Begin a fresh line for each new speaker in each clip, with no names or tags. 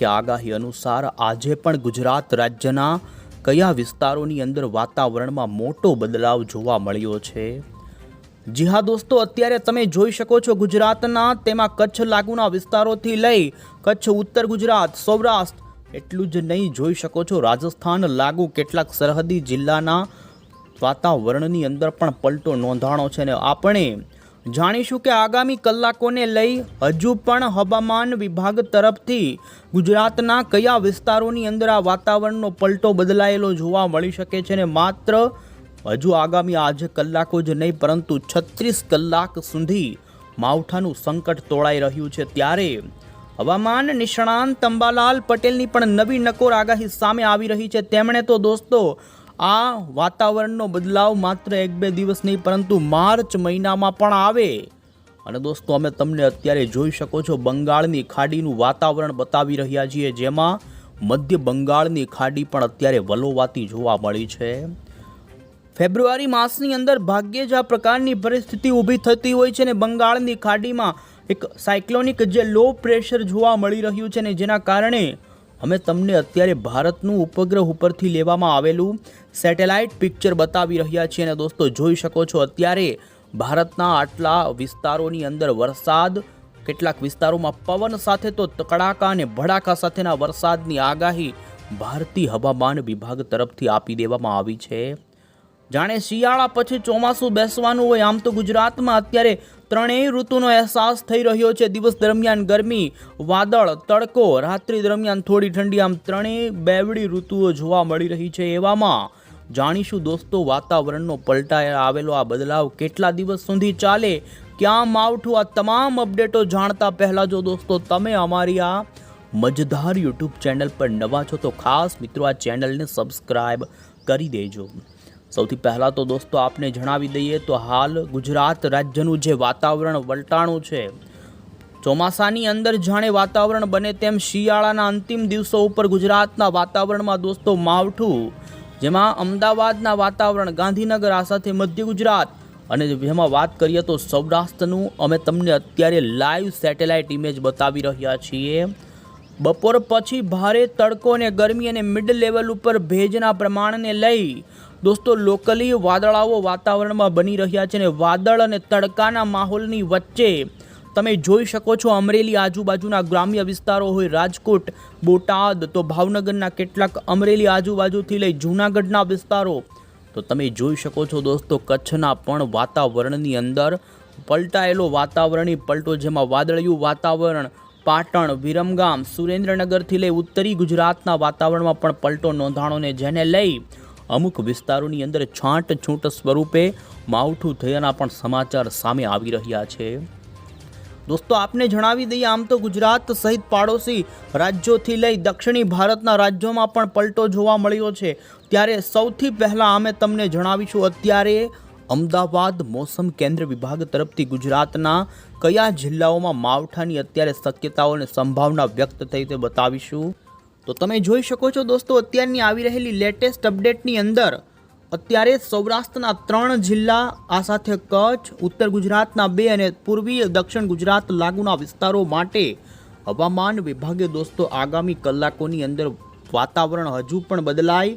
કે આગાહી અનુસાર આજે પણ ગુજરાત રાજ્યના કયા વિસ્તારોની અંદર વાતાવરણમાં મોટો બદલાવ જોવા મળ્યો છે। જી હા દોસ્તો, અત્યારે તમે જોઈ શકો છો ગુજરાતના તેમાં કચ્છ લાગુના વિસ્તારોથી લઈ કચ્છ, ઉત્તર ગુજરાત, સૌરાષ્ટ્ર એટલું જ નહીં, જોઈ શકો છો રાજસ્થાન લાગુ કેટલાક સરહદી જિલ્લાના વાતાવરણની અંદર પણ પલટો નોંધાણો છે। ને આપણે જાણીશું કે આગામી કલાકોને લઈ હજુ પણ હવામાન વિભાગ તરફથી ગુજરાતના કયા વિસ્તારોની અંદર આ વાતાવરણનો પલટો બદલાયેલો જોવા મળી શકે છે। ને માત્ર હજુ આગામી આજે કલાકો જ નહીં પરંતુ 36 કલાક સુધી માવઠાનું સંકટ તોળાઈ રહ્યું છે। ત્યારે હવામાન નિષ્ણાંત અંબાલાલ પટેલની પણ નવી નકોર આગાહી સામે આવી રહી છે। તેમણે તો દોસ્તો આ વાતાવરણનો બદલાવ માત્ર 1-2 દિવસ નહીં પરંતુ માર્ચ મહિનામાં પણ આવે। અને દોસ્તો અમે તમને અત્યારે જોઈ શકો છો બંગાળની ખાડીનું વાતાવરણ બતાવી રહ્યા છીએ, જેમાં મધ્ય બંગાળની ખાડી પણ અત્યારે વલોવાતી જોવા મળી છે। ફેબ્રુઆરી માસની અંદર ભાગ્યે જ આ પ્રકારની પરિસ્થિતિ ઊભી થતી હોય છે ને બંગાળની ખાડીમાં એક સાયક્લોનિક જે લો પ્રેશર જોવા મળી રહ્યું છે ને જેના કારણે અમે તમને અત્યારે ભારતનું ઉપગ્રહ ઉપરથી લેવામાં આવેલું સેટેલાઇટ પિક્ચર બતાવી રહ્યા છીએ। અને દોસ્તો જોઈ શકો છો અત્યારે ભારતના આટલા વિસ્તારોની અંદર વરસાદ, કેટલાક વિસ્તારોમાં પવન સાથે તો કડાકા અને ભડાકા સાથેના વરસાદની આગાહી ભારતીય હવામાન વિભાગ તરફથી આપી દેવામાં આવી છે। જાણે શિયાળા પછી ચોમાસું બેસવાનું હોય આમ તો ગુજરાતમાં અત્યારે ત્રણેય ઋતુનો અહેસાસ થઈ રહ્યો છે। દિવસ દરમિયાન ગરમી, વાદળ, તડકો, રાત્રિ દરમિયાન થોડી ઠંડી, આમ ત્રણેય બેવડી ઋતુઓ જોવા મળી રહી છે। એવામાં જાણીશું દોસ્તો વાતાવરણનો પલટાઈ આવેલો આ બદલાવ કેટલા દિવસ સુધી ચાલે, ક્યાં માવઠું, આ તમામ અપડેટો જાણતા પહેલા જો દોસ્તો તમે અમારી આ મજેદાર યુટ્યુબ ચેનલ પર નવા છો તો ખાસ મિત્રો આ ચેનલને સબસ્ક્રાઈબ કરી દેજો। સૌથી પહેલાં તો દોસ્તો આપને જણાવી દઈએ તો હાલ ગુજરાત રાજ્યનું જે વાતાવરણ વલટાણું છે, ચોમાસાની અંદર જાણે વાતાવરણ બને તેમ શિયાળાના અંતિમ દિવસો ઉપર ગુજરાતના વાતાવરણમાં દોસ્તો માવઠું, જેમાં અમદાવાદના વાતાવરણ, ગાંધીનગર, આ સાથે મધ્ય ગુજરાત અને જેમાં વાત કરીએ તો સૌરાષ્ટ્રનું અમે તમને અત્યારે લાઈવ સેટેલાઇટ ઇમેજ બતાવી રહ્યા છીએ। બપોર પછી ભારે તડકો અને ગરમી અને મિડ લેવલ ઉપર ભેજના પ્રમાણને લઈ દોસ્તો લોકલી વાદળાઓ વાતાવરણમાં બની રહ્યા છે। ને વાદળ અને તડકાના માહોલની વચ્ચે તમે જોઈ શકો છો અમરેલી આજુબાજુના ગ્રામ્ય વિસ્તારો હોય, રાજકોટ, બોટાદ, તો ભાવનગરના કેટલાક અમરેલી આજુબાજુથી લઈ જૂનાગઢના વિસ્તારો, તો તમે જોઈ શકો છો દોસ્તો કચ્છના પણ વાતાવરણની અંદર પલટાયેલો વાતાવરણી પલટો, જેમાં વાદળિયું વાતાવરણ પાટણ, વિરમગામ, સુરેન્દ્રનગરથી લઈ ઉત્તરી ગુજરાતના વાતાવરણમાં પણ પલટો નોંધાણો ને જેને લઈ અમુક વિસ્તારોની અંદર છાંટછૂટ સ્વરૂપે માવઠું થયાના પણ સમાચાર સામે આવી રહ્યા છે। દોસ્તો આપને જણાવી દઈએ આમ તો ગુજરાત સહિત પાડોશી રાજ્યોથી લઈ દક્ષિણી ભારતના રાજ્યોમાં પણ પલટો જોવા મળ્યો છે। ત્યારે સૌથી પહેલાં અમે તમને જણાવીશું અત્યારે અમદાવાદ મોસમ કેન્દ્ર વિભાગ તરફથી ગુજરાતના કયા જિલ્લાઓમાં માવઠાની અત્યારે શક્યતાઓ અને સંભાવના વ્યક્ત થઈ તે બતાવીશું। તો તમે જોઈ શકો છો દોસ્તો અત્યારની આવી રહેલી લેટેસ્ટ અપડેટની અંદર અત્યારે સૌરાષ્ટ્રના 3 જિલ્લા, આ સાથે કચ્છ, ઉત્તર ગુજરાતના 2 અને પૂર્વીય દક્ષિણ ગુજરાત લાગુના વિસ્તારો માટે હવામાન વિભાગે દોસ્તો આગામી કલાકોની અંદર વાતાવરણ હજુ પણ બદલાય,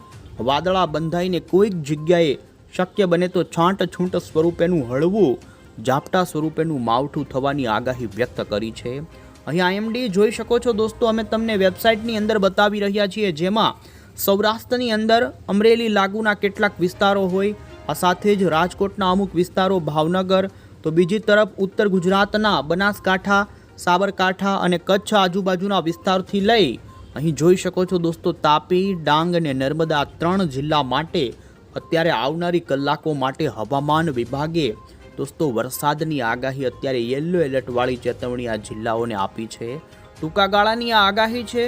વાદળા બંધાઈને કોઈક જગ્યાએ શક્ય બને તો છાંટછૂટ સ્વરૂપેનું હળવું ઝાપટા સ્વરૂપેનું માવઠું થવાની આગાહી વ્યક્ત કરી છે। અહીં IMD જોઈ શકો છો દોસ્તો અમે તમને વેબસાઇટની અંદર બતાવી રહ્યા છીએ, જેમાં સૌરાષ્ટ્રની અંદર અમરેલી લાગુના કેટલાક વિસ્તારો હોય, આ સાથે જ રાજકોટના અમુક વિસ્તારો, ભાવનગર, તો બીજી તરફ ઉત્તર ગુજરાતના બનાસકાંઠા, સાબરકાંઠા અને કચ્છ આજુબાજુના વિસ્તારથી લઈ અહીં જોઈ શકો છો દોસ્તો તાપી, ડાંગ અને નર્મદા 3 જિલ્લા માટે અત્યારે આવનારી કલાકો માટે હવામાન વિભાગે દોસ્તો વરસાદની આગાહી અત્યારે યલો એલર્ટવાળી ચેતવણી આ જિલ્લાઓને આપી છે। ટૂંકા ગાળાની આ આગાહી છે।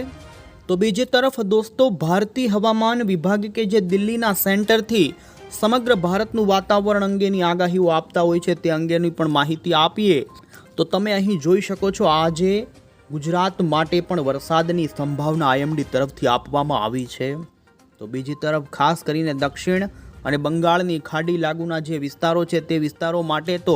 તો બીજી તરફ દોસ્તો ભારતીય હવામાન વિભાગ કે જે દિલ્હીના સેન્ટરથી સમગ્ર ભારતનું વાતાવરણ અંગેની આગાહીઓ આપતા હોય છે તે અંગેની પણ માહિતી આપીએ તો તમે અહીં જોઈ શકો છો આજે ગુજરાત માટે પણ વરસાદની સંભાવના IMD તરફથી આપવામાં આવી છે। તો બીજી તરફ ખાસ કરીને દક્ષિણ અને બંગાળની ખાડી લાગુના જે વિસ્તારો છે તે વિસ્તારો માટે તો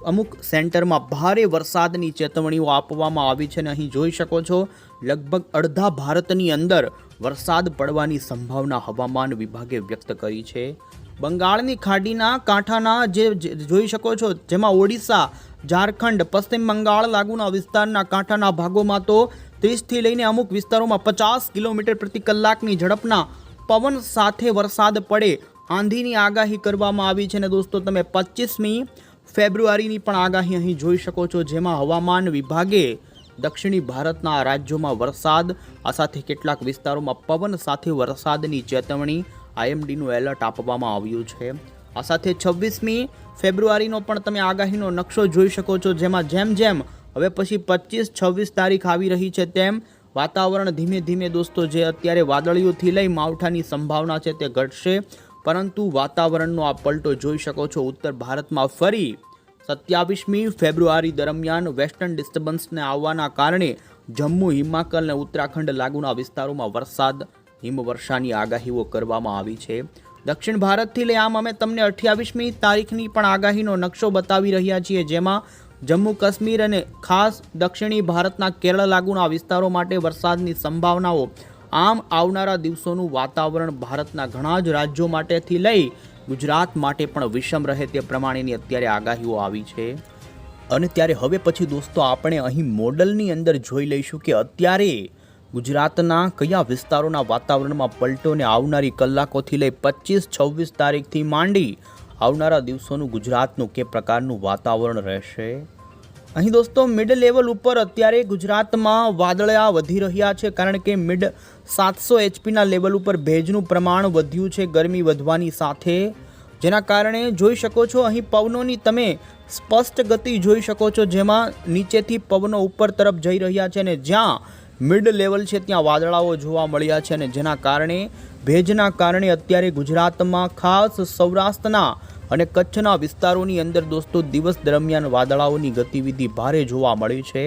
અમુક સેન્ટરમાં ભારે વરસાદની ચેતવણીઓ આપવામાં આવી છે અને અહીં જોઈ શકો છો લગભગ અડધા ભારતની અંદર વરસાદ પડવાની સંભાવના હવામાન વિભાગે વ્યક્ત કરી છે. બંગાળની ખાડીના કાંઠાના જે જોઈ શકો છો જેમાં ઓડિશા, ઝારખંડ, પશ્ચિમ બંગાળ લાગુના વિસ્તારના કાંઠાના ભાગોમાં તો 30થી લઈને અમુક વિસ્તારોમાં 50 કિલોમીટર પ્રતિ કલાકની ઝડપના પવન સાથે વરસાદ પડે આંધીની આગાહી કરવામાં આવી છે. અને દોસ્તો તમે 25મી ફેબ્રુઆરીની પણ આગાહી અહીં જોઈ શકો છો જેમાં હવામાન વિભાગે દક્ષિણી ભારતના રાજ્યોમાં વરસાદ આ સાથે કેટલાક વિસ્તારોમાં પવન સાથે વરસાદની ચેતવણી IMDનું એલર્ટ આપવામાં આવ્યું છે. આ સાથે 26મી ફેબ્રુઆરીનો પણ તમે આગાહીનો નકશો જોઈ શકો છો જેમાં જેમ જેમ હવે પછી 25-26 તારીખ આવી રહી છે તેમ વાતાવરણ ધીમે ધીમે દોસ્તો જે અત્યારે વાદળીઓથી લઈ માવઠાની સંભાવના છે તે ઘટશે, પરંતુ વાતાવરણનો આ પલટો જોઈ શકો છો. ઉત્તર ભારતમાં ફરી 27મી ફેબ્રુઆરી દરમિયાન વેસ્ટર્ન ડિસ્ટર્બન્સને આવવાના કારણે જમ્મુ, હિમાચલ અને ઉત્તરાખંડ લાગુના વિસ્તારોમાં વરસાદ, હિમવર્ષાની આગાહીઓ કરવામાં આવી છે. દક્ષિણ ભારતથી લઈ આમ અમે તમને 28મી તારીખની પણ આગાહીનો નકશો બતાવી રહ્યા છીએ જેમાં જમ્મુ કાશ્મીર અને ખાસ દક્ષિણી ભારતના કેરળ લાગુના વિસ્તારો માટે વરસાદની સંભાવનાઓ. આમ આવનારા દિવસોનું વાતાવરણ ભારતના ઘણા જ રાજ્યો માટેથી લઈ ગુજરાત માટે પણ વિષમ રહે તે પ્રમાણેની અત્યારે આગાહીઓ આવી છે. અને ત્યારે હવે પછી દોસ્તો આપણે અહીં મોડલની અંદર જોઈ લઈશું કે અત્યારે ગુજરાતના કયા વિસ્તારોના વાતાવરણમાં પલટો ને આવનારી કલાકોથી લઈ 25-26 તારીખથી માંડી આવનારા દિવસોનું ગુજરાતનું કે પ્રકારનું વાતાવરણ રહેશે. અહીં દોસ્તો મિડ લેવલ ઉપર અત્યારે ગુજરાતમાં વાદળા વધી રહ્યા છે કારણ કે મિડ 700 HPના લેવલ ઉપર ભેજનું પ્રમાણ વધ્યું છે ગરમી વધવાની સાથે, જેના કારણે જોઈ શકો છો અહીં પવનોની તમે સ્પષ્ટ ગતિ જોઈ શકો છો જેમાં નીચેથી પવનો ઉપર તરફ જઈ રહ્યા છે અને જ્યાં મિડ લેવલ છે ત્યાં વાદળાઓ જોવા મળ્યા છે અને જેના કારણે ભેજના કારણે અત્યારે ગુજરાતમાં ખાસ સૌરાષ્ટ્રના અને કચ્છના વિસ્તારોની અંદર દોસ્તો દિવસ દરમિયાન વાદળાઓની ગતિવિધિ ભારે જોવા મળી છે.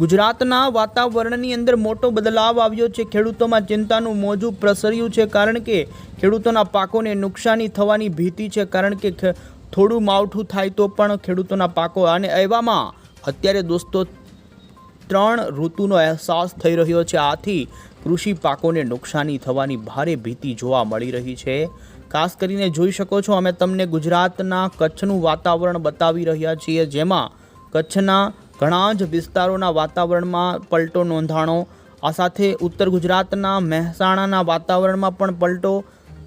ગુજરાતના વાતાવરણની અંદર મોટો બદલાવ આવ્યો છે. ખેડૂતોમાં ચિંતાનું મોજું પ્રસર્યું છે કારણ કે ખેડૂતોના પાકોને નુકસાની થવાની ભીતિ છે કારણ કે થોડું માવઠું થાય તો પણ ખેડૂતોના પાકો, અને એવામાં અત્યારે દોસ્તો 3 ઋતુનો અહેસાસ થઈ રહ્યો છે. આથી કૃષિ પાકોને નુકસાની થવાની ભારે ભીતિ જોવા મળી રહી છે. ખાસ કરીને જોઈ શકો છો અમે તમને ગુજરાતના કચ્છનું વાતાવરણ બતાવી રહ્યા છીએ જેમાં કચ્છના ઘણા જ વિસ્તારોના વાતાવરણમાં પલટો નોંધાણો. આ સાથે ઉત્તર ગુજરાતના મહેસાણાના વાતાવરણમાં પણ પલટો,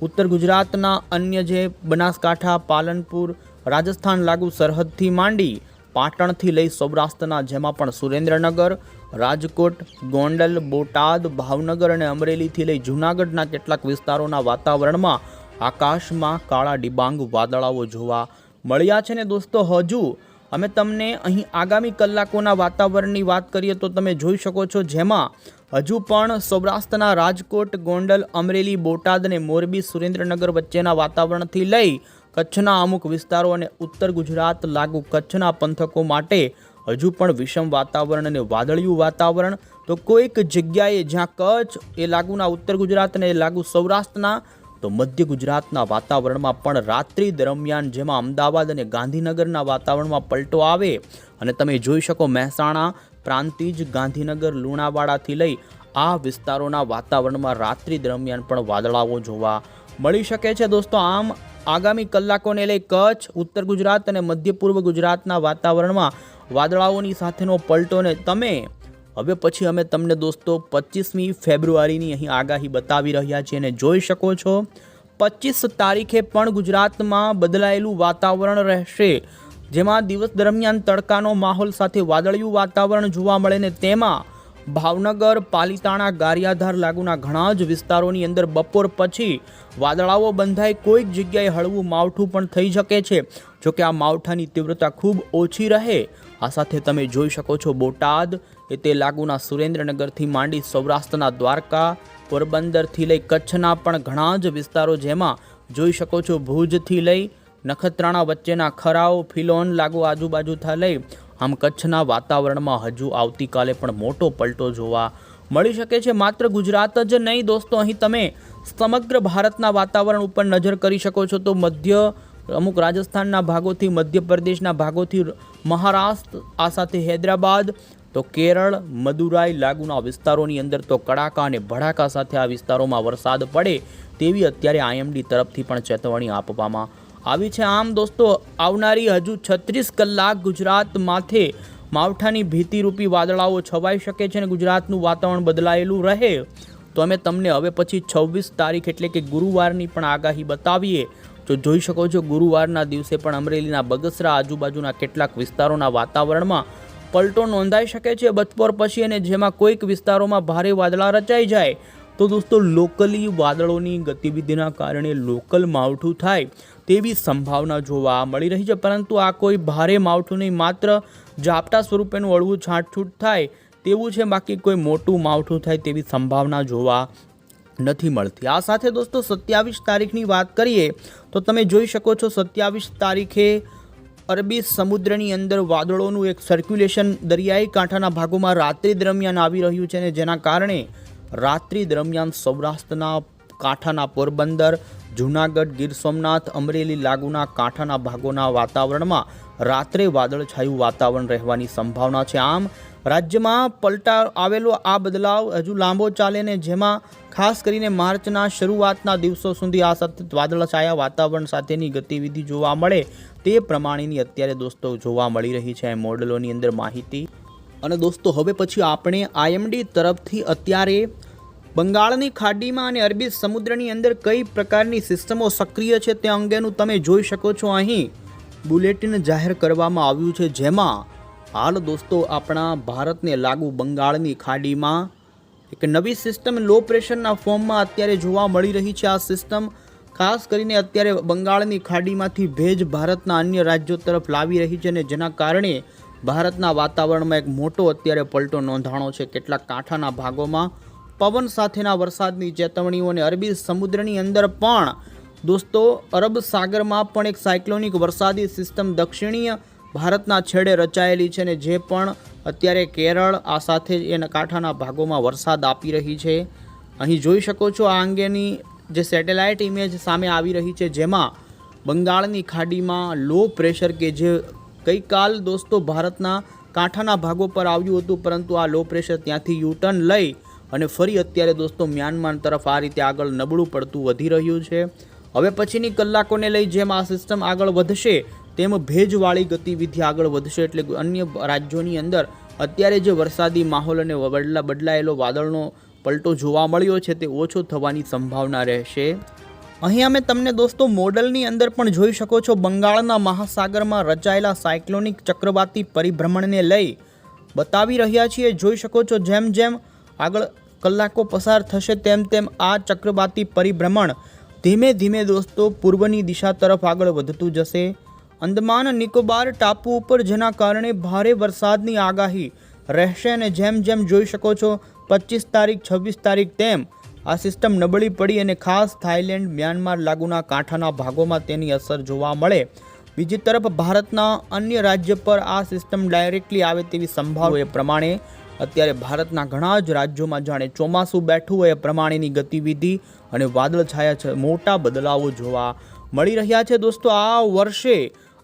ઉત્તર ગુજરાતના અન્ય જે બનાસકાંઠા, પાલનપુર, રાજસ્થાન લાગુ સરહદથી માંડી પાટણથી લઈ સૌરાષ્ટ્રના જેમાં પણ સુરેન્દ્રનગર, રાજકોટ, ગોંડલ, બોટાદ, ભાવનગર અને અમરેલીથી લઈ જૂનાગઢના કેટલાક વિસ્તારોના વાતાવરણમાં આકાશમાં કાળા ડિબાંગ વાદળાઓ જોવા મળ્યા છે. ને દોસ્તો હજુ અમે તમને અહીં આગામી કલાકોના વાતાવરણની વાત કરીએ તો તમે જોઈ શકો છો જેમાં હજુ પણ સૌરાષ્ટ્રના રાજકોટ, ગોંડલ, અમરેલી, બોટાદ અને મોરબી, સુરેન્દ્રનગર વચ્ચેના વાતાવરણથી લઈ કચ્છના અમુક વિસ્તારો અને ઉત્તર ગુજરાત લાગુ કચ્છના પંથકો માટે હજુ પણ વિષમ વાતાવરણ અને વાદળિયું વાતાવરણ. તો કોઈક જગ્યાએ જ્યાં કચ્છ એ લાગુના ઉત્તર ગુજરાત અને લાગુ સૌરાષ્ટ્રના તો મધ્ય ગુજરાતના વાતાવરણમાં પણ રાત્રિ દરમિયાન જેમાં અમદાવાદ અને ગાંધીનગરના વાતાવરણમાં પલટો આવે અને તમે જોઈ શકો મહેસાણા, પ્રાંતિજ, ગાંધીનગર, લુણાવાડાથી લઈ આ વિસ્તારોના વાતાવરણમાં રાત્રિ દરમિયાન પણ વાદળાઓ જોવા મળી શકે છે. દોસ્તો આમ આગામી કલાકોને લઈ કચ્છ, ઉત્તર ગુજરાત અને મધ્ય પૂર્વ ગુજરાતના વાતાવરણમાં વાદળાઓની સાથેનો પલટોને તમે હવે પછી અમે તમને દોસ્તો 25મી ફેબ્રુઆરીની અહીં આગાહી બતાવી રહ્યા છીએ અને જોઈ શકો છો 25 તારીખે પણ ગુજરાતમાં બદલાયેલું વાતાવરણ રહેશે જેમાં દિવસ દરમિયાન તડકાનો માહોલ સાથે વાદળિયું વાતાવરણ જોવા મળે ને તેમાં ભાવનગર, પાલીતાણા, ગારિયાધાર લાગુના ઘણા જ વિસ્તારોની અંદર બપોર પછી વાદળાઓ બંધાય, કોઈક જગ્યાએ હળવું માવઠું પણ થઈ શકે છે. જોકે આ માવઠાની તીવ્રતા ખૂબ ઓછી રહે. આ સાથે તમે જોઈ શકો છો બોટાદ તે લાગુના સુરેન્દ્રનગરથી માંડી સૌરાષ્ટ્રના દ્વારકા, પોરબંદરથી લઈ કચ્છના પણ ઘણા જ વિસ્તારો જેમાં જોઈ શકો છો ભુજથી લઈ નખત્રાણા વચ્ચેના ખરાવ, ફિલોન લાગુ આજુબાજુથી લઈ આમ કચ્છના વાતાવરણમાં હજુ આવતીકાલે પણ મોટો પલટો જોવા મળી શકે છે. માત્ર ગુજરાત જ નહીં દોસ્તો, અહીં તમે સમગ્ર ભારતના વાતાવરણ ઉપર નજર કરી શકો છો તો મધ્ય અમુક રાજસ્થાનના ભાગોથી, મધ્યપ્રદેશના ભાગોથી, મહારાષ્ટ્ર, આ સાથે હૈદરાબાદ, તો કેરળ, મદુરાઈ લાગુના વિસ્તારોની અંદર તો કડાકા અને ભડાકા સાથે આ વિસ્તારોમાં વરસાદ પડે તેવી અત્યારે આઈએમડી તરફથી પણ ચેતવણી આપવામાં આવી છે. આમ દોસ્તો, આવનારી હજુ 36 કલાક ગુજરાત માથે માવઠાની ભીતિરૂપી વાદળાઓ છવાઈ શકે છે અને ગુજરાતનું વાતાવરણ બદલાયેલું રહે. તો અમે તમને હવે પછી 26 તારીખ એટલે કે ગુરુવારની પણ આગાહી બતાવીએ. તો જોઈ શકો છો, ગુરુવારના દિવસે પણ અમરેલીના બગસરા આજુબાજુના કેટલાક વિસ્તારોના વાતાવરણમાં પલટો નોંધાઈ શકે છે બપોર પછી, અને જેમાં કોઈક વિસ્તારોમાં ભારે વાદળા રચાઈ જાય. તો દોસ્તો, લોકલી વાદળોની ગતિવિધિના કારણે લોકલ માવઠું થાય તેવી સંભાવના જોવા મળી રહી છે. પરંતુ આ કોઈ ભારે માવઠું નહીં, માત્ર ઝાપટા સ્વરૂપેનું હળવું છાંટછૂટ થાય તેવું છે. બાકી કોઈ મોટું માવઠું થાય તેવી સંભાવના જોવા નથી મળતી. આ સાથે દોસ્તો 27 તારીખની વાત કરીએ તો તમે જોઈ શકો છો, 27 તારીખે અરબી સમુદ્રની અંદર વાદળોનું એક સર્ક્યુલેશન દરિયાઈ કાંઠાના ભાગોમાં રાત્રિ દરમિયાન આવી રહ્યું છે, અને જેના કારણે રાત્રિ દરમિયાન સૌરાષ્ટ્રના કાંઠાના પોરબંદર, જૂનાગઢ, ગીર સોમનાથ, અમરેલી લાગુના કાંઠાના ભાગોના વાતાવરણમાં રાત્રે વાદળછાયું વાતાવરણ રહેવાની સંભાવના છે. આમ રાજ્યમાં પલટા આવેલો આ બદલાવ હજુ લાંબો ચાલે ને જેમાં ખાસ કરીને માર્ચના શરૂઆતના દિવસો સુધી આ સતત વાદળછાયા વાતાવરણ સાથેની ગતિવિધિ જોવા મળે તે પ્રમાણેની અત્યારે દોસ્તો જોવા મળી રહી છે મોડલોની અંદર માહિતી. અને દોસ્તો, હવે પછી આપણે આઈએમડી તરફથી અત્યારે બંગાળની ખાડીમાં અને અરબી સમુદ્રની અંદર કઈ પ્રકારની સિસ્ટમો સક્રિય છે તે અંગેનું તમે જોઈ શકો છો. અહીં બુલેટિન જાહેર કરવામાં આવ્યું છે, જેમાં હાલ દોસ્તો આપણા ભારતને લાગુ બંગાળની ખાડીમાં એક નવી સિસ્ટમ લો પ્રેશરના ફોર્મમાં અત્યારે જોવા મળી રહી છે. આ સિસ્ટમ ખાસ કરીને અત્યારે બંગાળની ખાડીમાંથી ભેજ ભારતના અન્ય રાજ્યો તરફ લાવી રહી છે, અને જેના કારણે ભારતના વાતાવરણમાં એક મોટો અત્યારે પલટો નોંધાણો છે. કેટલાક કાંઠાના ભાગોમાં પવન સાથેના વરસાદની ચેતવણીઓ, અને અરબી સમુદ્રની અંદર પણ દોસ્તો અરબ સાગરમાં પણ એક સાયક્લોનિક વરસાદી સિસ્ટમ દક્ષિણીય ભારતના છેડે રચાયેલી છે, અને જે પણ અત્યારે કેરળ આ સાથે એના કાંઠાના ભાગોમાં વરસાદ આપી રહી છે. અહીં જોઈ શકો છો આ અંગેની જે સેટેલાઇટ ઇમેજ સામે આવી રહી છે, જેમાં બંગાળની ખાડીમાં લો પ્રેશર કે જે ગઈકાલ દોસ્તો ભારતના કાંઠાના ભાગો પર આવ્યું હતું, પરંતુ આ લો પ્રેશર ત્યાંથી યુટર્ન લઈ અને ફરી અત્યારે દોસ્તો મ્યાનમાર તરફ આ રીતે આગળ નબળું પડતું વધી રહ્યું છે. હવે પછીની કલાકોને લઈ જેમ આ સિસ્ટમ આગળ વધશે તેમ ભેજવાળી ગતિવિધિ આગળ વધશે, એટલે અન્ય રાજ્યોની અંદર અત્યારે જે વરસાદી માહોલ અને બદલાયેલો વાદળનો પલટો જોવા મળ્યો છે તે ઓછો થવાની સંભાવના રહેશે. અહીં અમે તમને દોસ્તો મોડલની અંદર પણ જોઈ શકો છો, બંગાળના મહાસાગરમાં રચાયેલા સાયક્લોનિક ચક્રવાતી પરિભ્રમણને લઈ બતાવી રહ્યા છીએ. જોઈ શકો છો, જેમ જેમ આગળ કલાકો પસાર થશે તેમ તેમ આ ચક્રવાતી પરિભ્રમણ ધીમે ધીમે દોસ્તો પૂર્વની દિશા તરફ આગળ વધતું જશે. અંદમાન નિકોબાર ટાપુ ઉપર જેના કારણે ભારે વરસાદની આગાહી રહેશે, અને જેમ જેમ જોઈ શકો છો 25 તારીખ 26 તારીખ તેમ આ સિસ્ટમ નબળી પડી અને ખાસ થાઈલેન્ડ, મ્યાનમાર લાગુના કાંઠાના ભાગોમાં તેની અસર જોવા મળે. બીજી તરફ ભારતના અન્ય રાજ્ય પર આ સિસ્ટમ ડાયરેક્ટલી આવે તેવી સંભાવના. એ પ્રમાણે અત્યારે ભારતના ઘણા જ રાજ્યોમાં જાણે ચોમાસું બેઠું હોય એ પ્રમાણેની ગતિવિધિ અને વાદળછાયા મોટા બદલાવો જોવા મળી રહ્યા છે. દોસ્તો, આ વર્ષે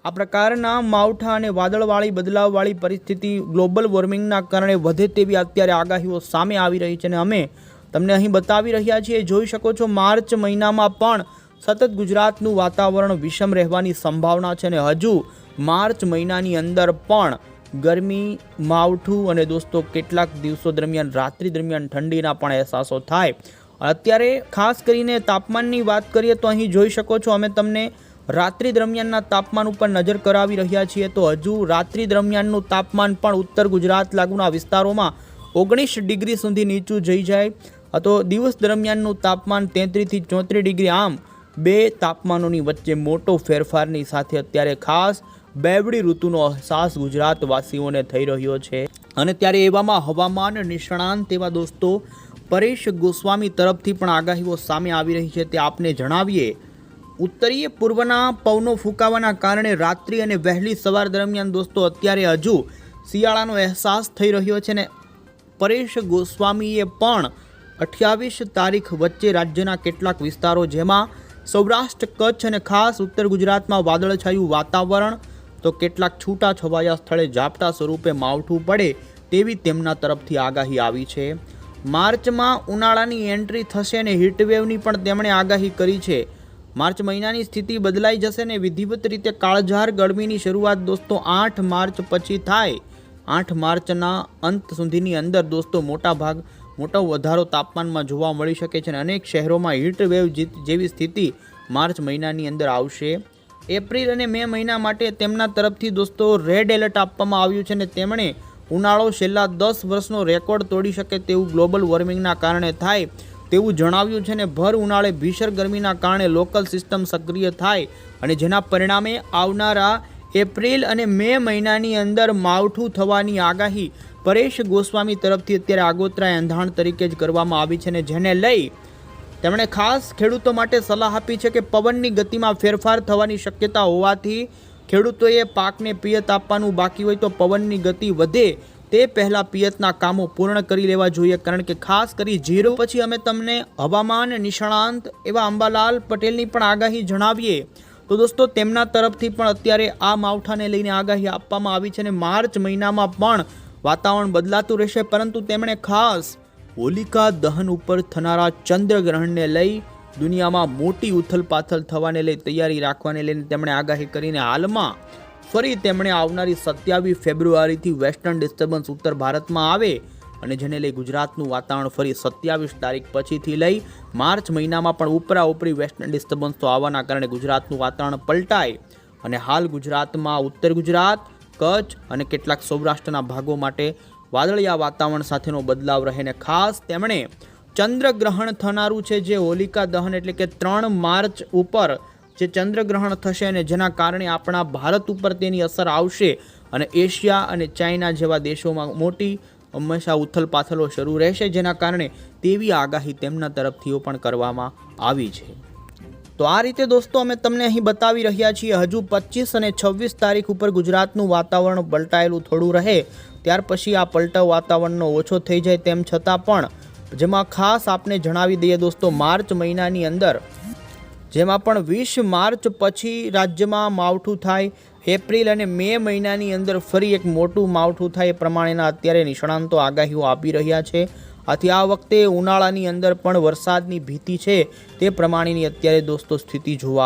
આ પ્રકારના માવઠા અને વાદળવાળી બદલાવવાળી પરિસ્થિતિ ગ્લોબલ વોર્મિંગના કારણે વધે તેવી અત્યારે આગાહીઓ સામે આવી રહી છે, અને અમે તમને અહીં બતાવી રહ્યા છીએ. જોઈ શકો છો, માર્ચ મહિનામાં પણ સતત ગુજરાતનું વાતાવરણ વિષમ રહેવાની સંભાવના છે, અને હજુ માર્ચ મહિનાની અંદર પણ ગરમી, માવઠું અને દોસ્તો કેટલાક દિવસો દરમિયાન રાત્રિ દરમિયાન ઠંડીના પણ અહેસાસો થાય. અત્યારે ખાસ કરીને તાપમાનની વાત કરીએ તો અહીં જોઈ શકો છો, અમે તમને રાત્રિ દરમિયાનના તાપમાન ઉપર નજર કરાવી રહ્યા છીએ. તો હજુ રાત્રિ દરમિયાનનું તાપમાન પણ ઉત્તર ગુજરાત લાગુના વિસ્તારોમાં 19 ડિગ્રી સુધી નીચું જઈ જાય, તો દિવસ દરમિયાનનું તાપમાન 33 થી 34 ડિગ્રી. આમ બે તાપમાનોની વચ્ચે મોટો ફેરફારની સાથે અત્યારે ખાસ બેવડી ઋતુનો અહેસાસ ગુજરાતવાસીઓને થઈ રહ્યો છે. અને ત્યારે એવામાં હવામાન નિષ્ણાંત એવા દોસ્તો પરેશ ગોસ્વામી તરફથી પણ આગાહીઓ સામે આવી રહી છે. તે આપને જણાવીએ, ઉત્તરીય પૂર્વના પવનો ફૂંકાવાના કારણે રાત્રિ અને વહેલી સવાર દરમિયાન દોસ્તો અત્યારે હજુ શિયાળાનો અહેસાસ થઈ રહ્યો છે, ને પરેશ ગોસ્વામીએ પણ 28 તારીખ વચ્ચે રાજ્યના કેટલાક વિસ્તારો જેમાં સૌરાષ્ટ્ર, કચ્છ અને ખાસ ઉત્તર ગુજરાતમાં વાદળછાયું વાતાવરણ, તો કેટલાક છૂટા છવાયા સ્થળે ઝાપટા સ્વરૂપે માવઠું પડે તેવી તેમના તરફથી આગાહી આવી છે. માર્ચમાં ઉનાળાની એન્ટ્રી થશે અને હીટવેવની પણ તેમણે આગાહી કરી છે. માર્ચ મહિનાની સ્થિતિ બદલાઈ જશે ને વિધિવત રીતે કાળઝાળ ગરમીની શરૂઆત દોસ્તો 8 માર્ચ પછી થાય. 8 માર્ચના અંત સુધીની અંદર દોસ્તો મોટો વધારો તાપમાનમાં જોવા મળી શકે છે અને અનેક શહેરોમાં હીટ વેવ જેવી સ્થિતિ માર્ચ મહિનાની અંદર આવશે. એપ્રિલ અને મે મહિના માટે તેમના તરફથી દોસ્તો રેડ એલર્ટ આપવામાં આવ્યું છે અને તેમણે ઉનાળો છેલ્લા 10 વર્ષનો રેકોર્ડ તોડી શકે તેવું ગ્લોબલ વોર્મિંગના કારણે થાય તેવું જણાવ્યું છે ને ભર ઉનાળે ભીષણ ગરમીના કારણે લોકલ સિસ્ટમ સક્રિય થાય અને જેના પરિણામે આવનારા એપ્રિલ અને મે મહિનાની અંદર માવઠું થવાની આગાહી પરેશ ગોસ્વામી તરફથી અત્યારે આગોતરા એંધાણ તરીકે જ કરવામાં આવી છે ને જેને લઈ તેમણે ખાસ ખેડૂતો માટે સલાહ આપી છે કે પવનની ગતિમાં ફેરફાર થવાની શક્યતા હોવાથી ખેડૂતોએ પાકને પિયત આપવાનું બાકી હોય તો પવનની ગતિ વધે તે પહેલાં પિયતના કામો પૂર્ણ કરી લેવા જોઈએ, કારણ કે ખાસ કરી જીરું. પછી અમે તમને હવામાન નિષ્ણાંત એવા અંબાલાલ પટેલની પણ આગાહી જણાવીએ તો દોસ્તો તેમના તરફથી પણ અત્યારે આ માવઠાને લઈને આગાહી આપવામાં આવી છે અને માર્ચ મહિનામાં પણ વાતાવરણ બદલાતું રહેશે, પરંતુ તેમણે ખાસ હોલિકા દહન ઉપર થનારા ચંદ્રગ્રહણને લઈ દુનિયામાં મોટી ઉથલપાથલ થવાને લઈ તૈયારી રાખવાને લઈને તેમણે આગાહી કરીને હાલમાં ફરી તેમણે આવનારી 27 ફેબ્રુઆરીથી વેસ્ટર્ન ડિસ્ટર્બન્સ ઉત્તર ભારતમાં આવે અને જેને લઈ ગુજરાતનું વાતાવરણ ફરી 27 તારીખ પછીથી લઈ માર્ચ મહિનામાં પણ ઉપરી વેસ્ટર્ન ડિસ્ટર્બન્સ તો આવવાના કારણે ગુજરાતનું વાતાવરણ પલટાય અને હાલ ગુજરાતમાં ઉત્તર ગુજરાત, કચ્છ અને કેટલાક સૌરાષ્ટ્રના ભાગો માટે વાદળિયા વાતાવરણ સાથેનો બદલાવ રહે ને ખાસ તેમણે ચંદ્રગ્રહણ થનારું છે જે હોલિકા દહન એટલે કે 3 માર્ચ ઉપર જે ચંદ્રગ્રહણ થશે અને જેના કારણે આપણા ભારત ઉપર તેની અસર આવશે અને એશિયા અને ચાઇના જેવા દેશોમાં મોટી હંમેશા ઉથલપાથલો શરૂ રહેશે, જેના કારણે તેવી આગાહી તેમના તરફથી પણ કરવામાં આવી છે. તો આ રીતે દોસ્તો અમે તમને અહીં બતાવી રહ્યા છીએ. હજુ 25 અને 26 તારીખ ઉપર ગુજરાતનું વાતાવરણ પલટાયેલું થોડું રહે, ત્યાર પછી આ પલટાવ વાતાવરણનો ઓછો થઈ જાય, તેમ છતાં પણ જેમાં ખાસ આપણે જણાવી દઈએ દોસ્તો માર્ચ મહિનાની અંદર જેમાં પણ 20 માર્ચ પછી રાજ્યમાં માવઠું થાય, એપ્રિલ અને મે મહિનાની અંદર ફરી એક મોટું માવઠું થાય એ પ્રમાણેના અત્યારે નિષ્ણાંતો આગાહીઓ આપી રહ્યા છે. આથી આ વખતે ઉનાળાની અંદર પણ વરસાદની ભીતિ છે તે પ્રમાણેની અત્યારે દોસ્તો સ્થિતિ જોવા